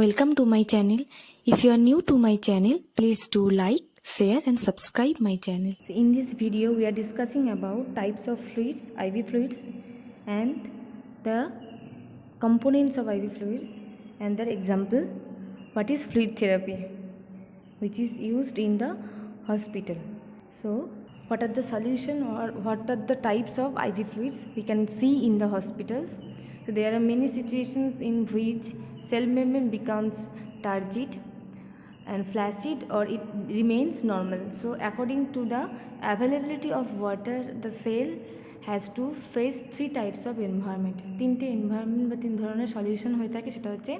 Welcome to my channel. If you are new to my channel, please do like, share and subscribe my channel. So in this video we are discussing about types of fluids, IV fluids and the components of IV fluids and their example. What is fluid therapy, which is used in the hospital. So what are the solution or what are the types of IV fluids we can see in the hospitals. So there are many situations in which cell membrane becomes turgid and flaccid or it remains normal. So according to the availability of water, the cell has to face three types of environment. তিনটে environment বা তিন ধরনের solution হয়ে থাকে, সেটা হচ্ছে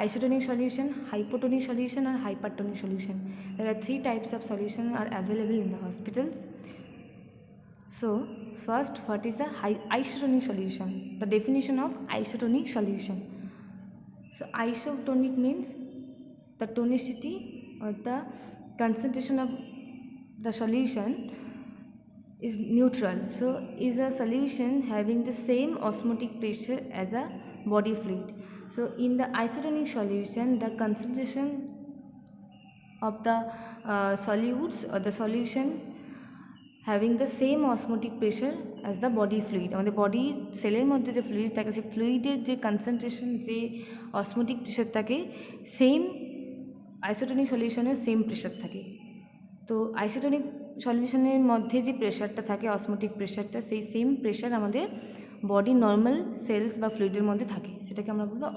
isotonic solution, hypotonic solution and hypertonic solution. There are three types of solution are available in the hospitals. So first, what is the isotonic solution? The definition of isotonic solution. So isotonic means the tonicity or the concentration of the solution is neutral. So is a solution having the same osmotic pressure as a body fluid. So in the isotonic solution, the concentration of the solutes or the solution having the same osmotic pressure as the body fluid. আমাদের body সেলের মধ্যে যে fluid থাকে, সেই ফ্লুইডের যে concentration, যে osmotic pressure থাকে, same isotonic সলিউশনের same pressure থাকে। তো আইসোটোনিক সলিউশনের মধ্যে যে প্রেশারটা থাকে, অসমোটিক প্রেশারটা, সেই সেম প্রেশার আমাদের বডি নর্মাল সেলস বা ফ্লুইডের মধ্যে থাকে, সেটাকে আমরা বলবো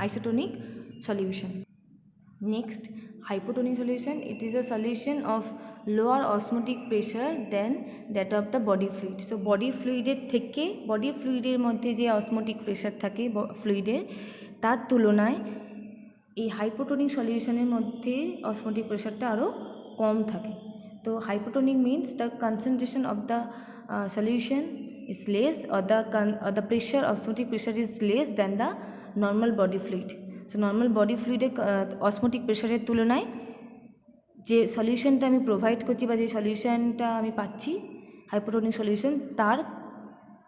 isotonic solution. Next, hypotonic solution. It is a solution of lower osmotic pressure than that of the body fluid. So body fluid থেকে body fluid মধ্যে যে osmotic pressure থাকে ফ্লুইডের, তার তুলনায় এই হাইপোটোনিক সলিউশনের মধ্যে osmotic প্রেশারটা আরও কম থাকে। তো hypotonic means the concentration of the solution is less or the pressure, osmotic pressure is less than the normal body fluid. So normal body ফ্লুইডে অসমোটিক প্রেশারের তুলনায় যে সলিউশনটা আমি প্রোভাইড করছি বা যে সলিউশনটা আমি পাচ্ছি হাইপোটোনিক সলিউশন, তার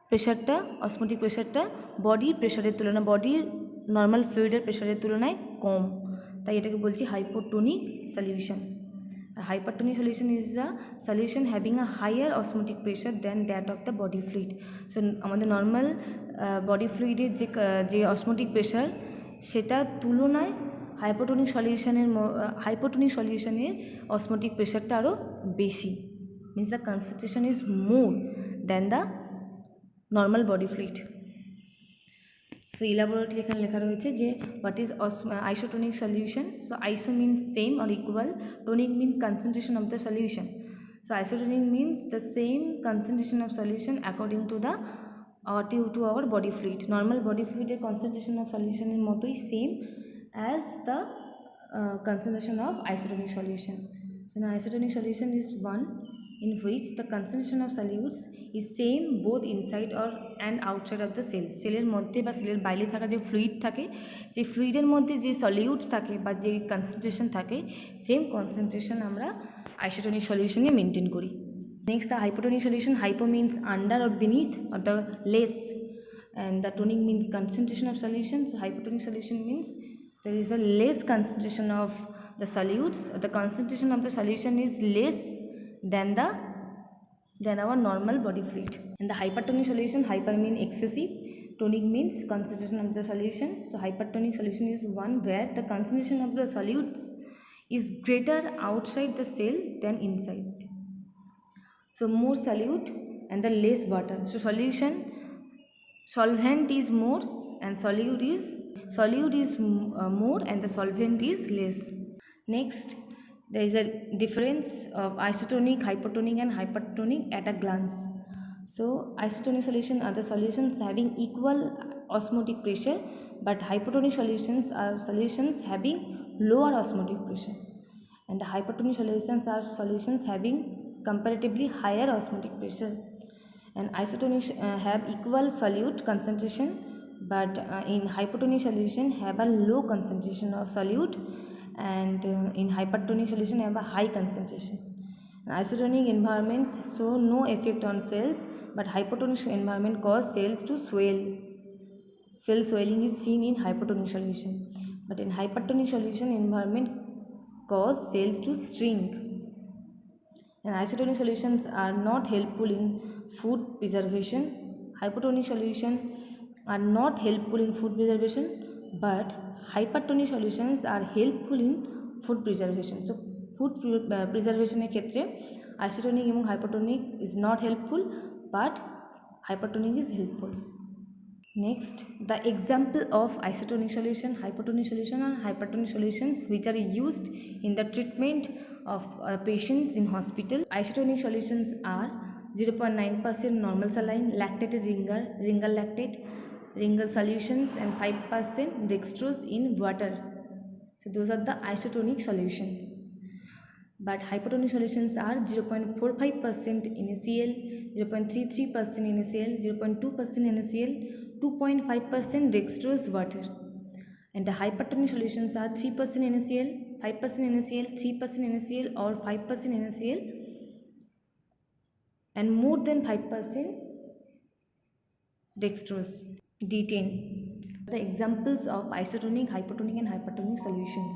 প্রেশারটা, অসমোটিক প্রেশারটা বডির প্রেশারের তুলনায়, বডির নর্মাল ফ্লুইডের প্রেশারের তুলনায় কম, তাই এটাকে বলছি হাইপোটোনিক সলিউশন। আর hypertonic solution is the solution having a higher osmotic pressure than that of the body fluid. So আমাদের নর্মাল বডি ফ্লুইডের যে অসমোটিক প্রেশার, সেটার তুলনায় হাইপোটোনিক সলিউশনের অসমোটিক প্রেশারটা আরও বেশি, means the concentration is more than the normal body fluid. So elaborately এখানে লেখা রয়েছে যে what is isotonic solution. So iso means same or equal, tonic means concentration of the solution. So isotonic means the same concentration of solution according to the to our body fluid. Normal body fluid concentration of solution in motoi same as the concentration of isotonic solution. So an isotonic solution is one in which the concentration of solutes is same both inside or and outside of the cell. সেলের মধ্যে বা সেলের বাইরে থাকা যে fluid থাকে, সেই ফ্লুইডের মধ্যে যে সলিউটস থাকে বা যে কনসেন্ট্রেশন থাকে, সেম কনসেন্ট্রেশন আমরা আইসোটোনিক সলিউশনে মেনটেন করি। Next, the hypotonic solution. Hypo means under or beneath or the less, and the tonic means concentration of solution. So hypotonic solution means there is a less concentration of the solutes. The concentration of the solution is less than our normal body fluid. And the hypertonic solution, hyper means excessive, tonic means concentration of the solution. So hypertonic solution is one where the concentration of the solutes is greater outside the cell than inside. So more solute and the less water. So solvent is more and solute is more and the solvent is less. Next, there is a difference of isotonic, hypotonic and hypertonic at a glance. So isotonic solution are the solutions having equal osmotic pressure, but hypotonic solutions are solutions having lower osmotic pressure, and the hypertonic solutions are solutions having comparatively higher osmotic pressure. And isotonic have equal solute concentration, but in hypotonic solution have a low concentration of solute, and in hypertonic solution have a high concentration. And isotonic environments show no effect on cells, but hypotonic environment cause cells to swell. Cell swelling is seen in hypotonic solution. but in hypertonic solution environment cause cells to shrink, and isotonic solutions are not helpful in food preservation. Hypotonic solutions are not helpful in food preservation, but hypertonic solutions are helpful in food preservation. So food preservation এর ক্ষেত্রে isotonic এবং hypertonic is not helpful, but hypertonic is helpful. Next, the example of isotonic solution, hypotonic solution and hypertonic solutions which are used in the treatment of patients in hospital. Isotonic solutions are 0.9% normal saline, lactated ringer lactate, ringer solutions, and 5% dextrose in water. So those are the isotonic solution. But hypertonic solutions are 0.45% NaCl, 0.33% NaCl, 0.2% NaCl, 2.5% dextrose water. And the hypertonic solutions are 3% NaCl, 5% NaCl, 3% NaCl, or 5% NaCl, and more than 5% dextrose. D10. The examples of isotonic, hypotonic, and hypertonic solutions.